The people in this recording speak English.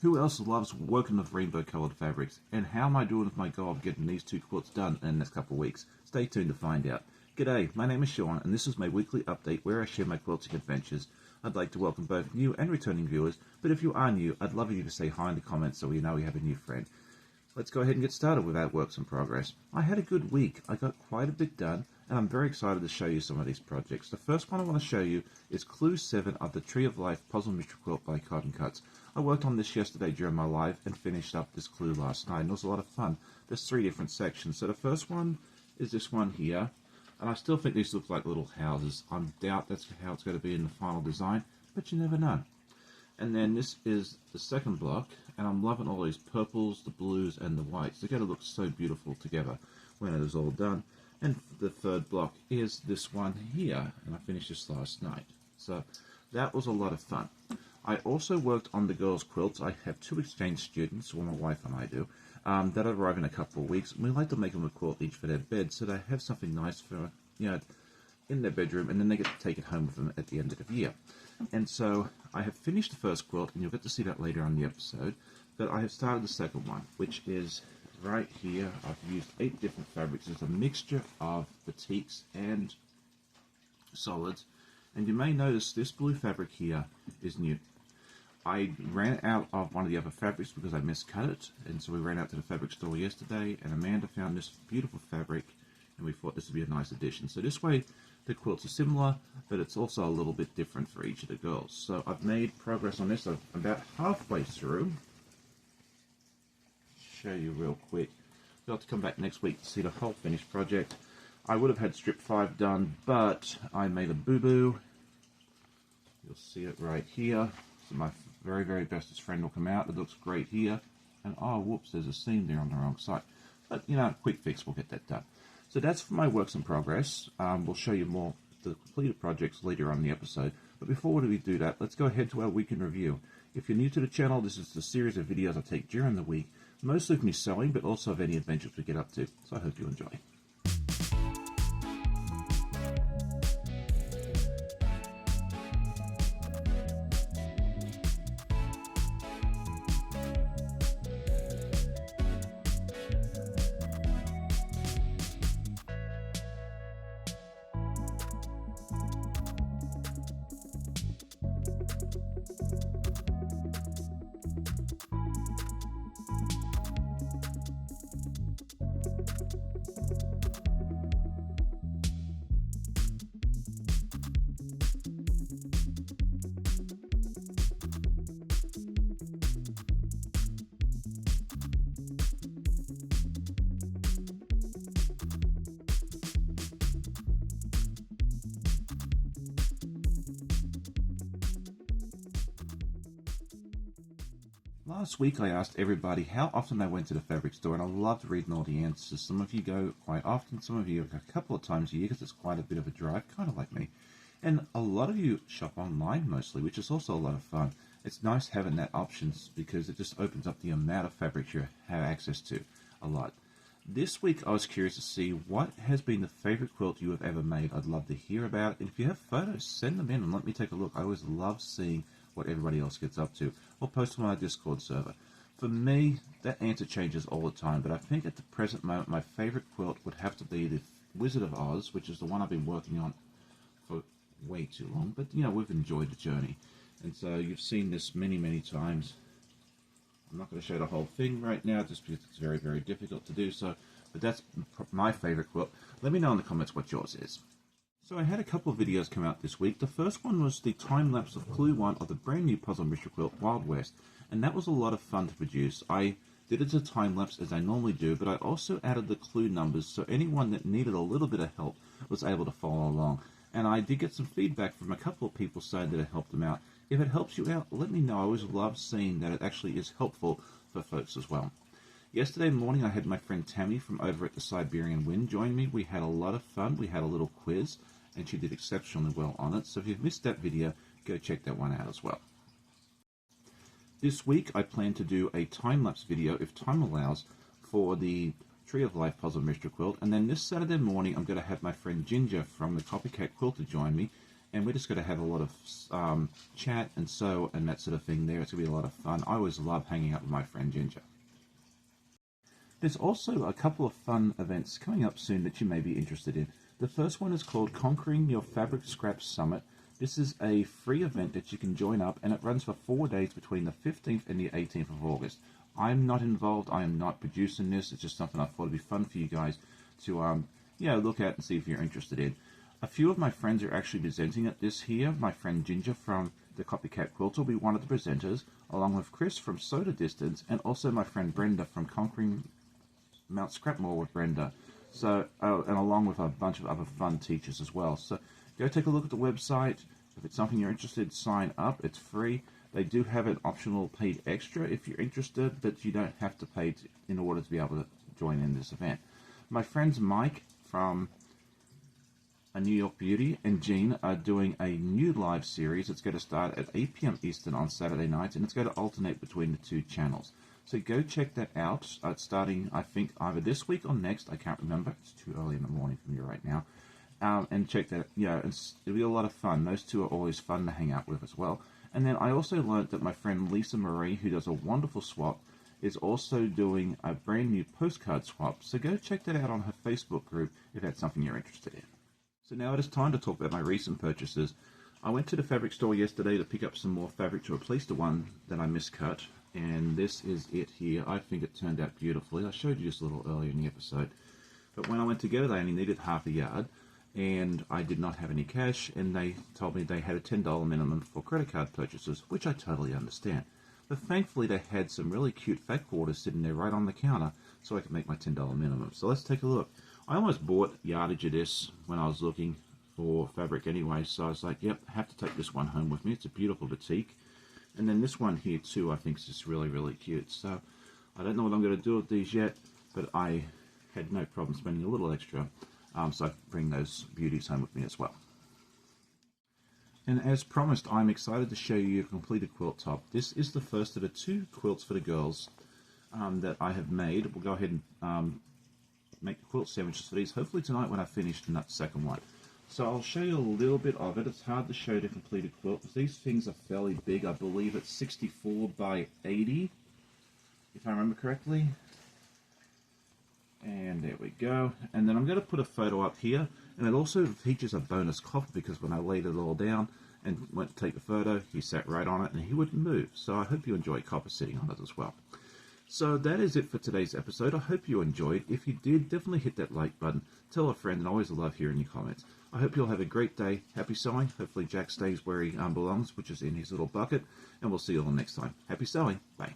Who else loves working with rainbow coloured fabrics? And how am I doing with my goal of getting these 2 quilts done in the next couple of weeks? Stay tuned to find out. G'day, my name is Sean and this is my weekly update where I share my quilting adventures. I'd like to welcome both new and returning viewers, but if you are new, I'd love you to say hi in the comments so we know we have a new friend. Let's go ahead and get started with our works in progress. I had a good week. I got quite a bit done and I'm very excited to show you some of these projects. The first one I want to show you is Clue 7 of the Tree of Life Puzzle Mystery Quilt by Cotton Cuts. I worked on this yesterday during my live and finished up this clue last night, and it was a lot of fun. There's 3 different sections. So the first one is this one here, and I still think these look like little houses. I doubt that's how it's going to be in the final design, but you never know. And then this is the second block, and I'm loving all these purples, the blues, and the whites. They're going to look so beautiful together when it is all done. And the third block is this one here, and I finished this last night. So that was a lot of fun. I also worked on the girls' quilts. I have 2 exchange students, well, my wife and I do, that arrive in a couple of weeks. We like to make them a quilt each for their bed, so they have something nice for, in their bedroom, and then they get to take it home with them at the end of the year. And so I have finished the first quilt, and you'll get to see that later on the episode, but I have started the second one, which is right here. I've used 8 different fabrics. It's a mixture of batiks and solids, and you may notice this blue fabric here is new. I ran out of one of the other fabrics because I miscut it, and so we ran out to the fabric store yesterday, and Amanda found this beautiful fabric, and we thought this would be a nice addition. So this way the quilts are similar, but it's also a little bit different for each of the girls. So I've made progress on this. I'm about halfway through. Show you real quick. You'll have to come back next week to see the whole finished project. I would have had strip 5 done, but I made a boo-boo. You'll see it right here. So my very, very bestest friend will come out. It looks great here. And oh, whoops, there's a seam there on the wrong side. But, quick fix, we'll get that done. So that's for my works in progress. We'll show you more of the completed projects later on in the episode. But before we do that, let's go ahead to our week in review. If you're new to the channel, this is the series of videos I take during the week, mostly of me sewing, but also of any adventures we get up to. So I hope you enjoy. Last week I asked everybody how often they went to the fabric store, and I loved reading all the answers. Some of you go quite often, some of you a couple of times a year because it's quite a bit of a drive, kind of like me. And a lot of you shop online mostly, which is also a lot of fun. It's nice having that options because it just opens up the amount of fabrics you have access to a lot. This week I was curious to see what has been the favorite quilt you have ever made. I'd love to hear about it. And if you have photos, send them in and let me take a look. I always love seeing what everybody else gets up to, or post them on our Discord server. For me, that answer changes all the time, but I think at the present moment my favorite quilt would have to be the Wizard of Oz, which is the one I've been working on for way too long, but we've enjoyed the journey. And so you've seen this many, many times. I'm not going to show the whole thing right now just because it's very, very difficult to do so, but that's my favorite quilt. Let me know in the comments what yours is. So I had a couple of videos come out this week. The first one was the time-lapse of Clue 1 of the brand new Puzzle Mystery Quilt Wild West, and that was a lot of fun to produce. I did it as a time-lapse as I normally do, but I also added the clue numbers so anyone that needed a little bit of help was able to follow along. And I did get some feedback from a couple of people saying that it helped them out. If it helps you out, let me know. I always love seeing that it actually is helpful for folks as well. Yesterday morning I had my friend Tammy from over at the Siberian Wind join me. We had a lot of fun. We had a little quiz, and she did exceptionally well on it. So if you've missed that video, go check that one out as well. This week I plan to do a time-lapse video, if time allows, for the Tree of Life Puzzle Mystery Quilt. And then this Saturday morning I'm going to have my friend Ginger from the Copycat Quilter join me, and we're just going to have a lot of chat and sew and that sort of thing there. It's going to be a lot of fun. I always love hanging out with my friend Ginger. There's also a couple of fun events coming up soon that you may be interested in. The first one is called Conquering Your Fabric Scraps Summit. This is a free event that you can join up, and it runs for 4 days between the 15th and the 18th of August. I'm not involved. I am not producing this. It's just something I thought would be fun for you guys to look at and see if you're interested in. A few of my friends are actually presenting at this here. My friend Ginger from the Copycat Quilt will be one of the presenters, along with Chris from Soda Distance, and also my friend Brenda from Conquering Mount Scrapmore with Brenda. So, and along with a bunch of other fun teachers as well. So go take a look at the website. If it's something you're interested in, sign up. It's free. They do have an optional paid extra if you're interested, but you don't have to pay in order to be able to join in this event. My friends Mike from A New York Beauty and Jean are doing a new live series. It's going to start at 8 p.m. Eastern on Saturday night, and it's going to alternate between the two channels. So go check that out. It's starting, I think, either this week or next. I can't remember. It's too early in the morning for me right now. And check that. It'll be a lot of fun. Those two are always fun to hang out with as well. And then I also learned that my friend Lisa Marie, who does a wonderful swap, is also doing a brand new postcard swap. So go check that out on her Facebook group if that's something you're interested in. So now it is time to talk about my recent purchases. I went to the fabric store yesterday to pick up some more fabric to replace the one that I miscut. And this is it here. I think it turned out beautifully. I showed you just a little earlier in the episode. But when I went to get it, I only needed half a yard. And I did not have any cash. And they told me they had a $10 minimum for credit card purchases, which I totally understand. But thankfully, they had some really cute fat quarters sitting there right on the counter so I could make my $10 minimum. So let's take a look. I almost bought yardage of this when I was looking for fabric anyway. So I was like, yep, I have to take this one home with me. It's a beautiful batik. And then this one here too, I think is just really, really cute. So I don't know what I'm going to do with these yet, but I had no problem spending a little extra. So I bring those beauties home with me as well. And as promised, I'm excited to show you a completed quilt top. This is the first of the 2 quilts for the girls that I have made. We'll go ahead and make the quilt sandwiches for these, hopefully tonight when I finish the second one. So I'll show you a little bit of it. It's hard to show the completed quilt because these things are fairly big. I believe it's 64 by 80, if I remember correctly. And there we go. And then I'm going to put a photo up here. And it also features a bonus copper because when I laid it all down and went to take the photo, he sat right on it and he wouldn't move. So I hope you enjoy copper sitting on it as well. So that is it for today's episode. I hope you enjoyed. If you did, definitely hit that like button. Tell a friend, and I always love hearing your comments. I hope you'll have a great day. Happy sewing. Hopefully Jack stays where he belongs, which is in his little bucket. And we'll see you all next time. Happy sewing. Bye.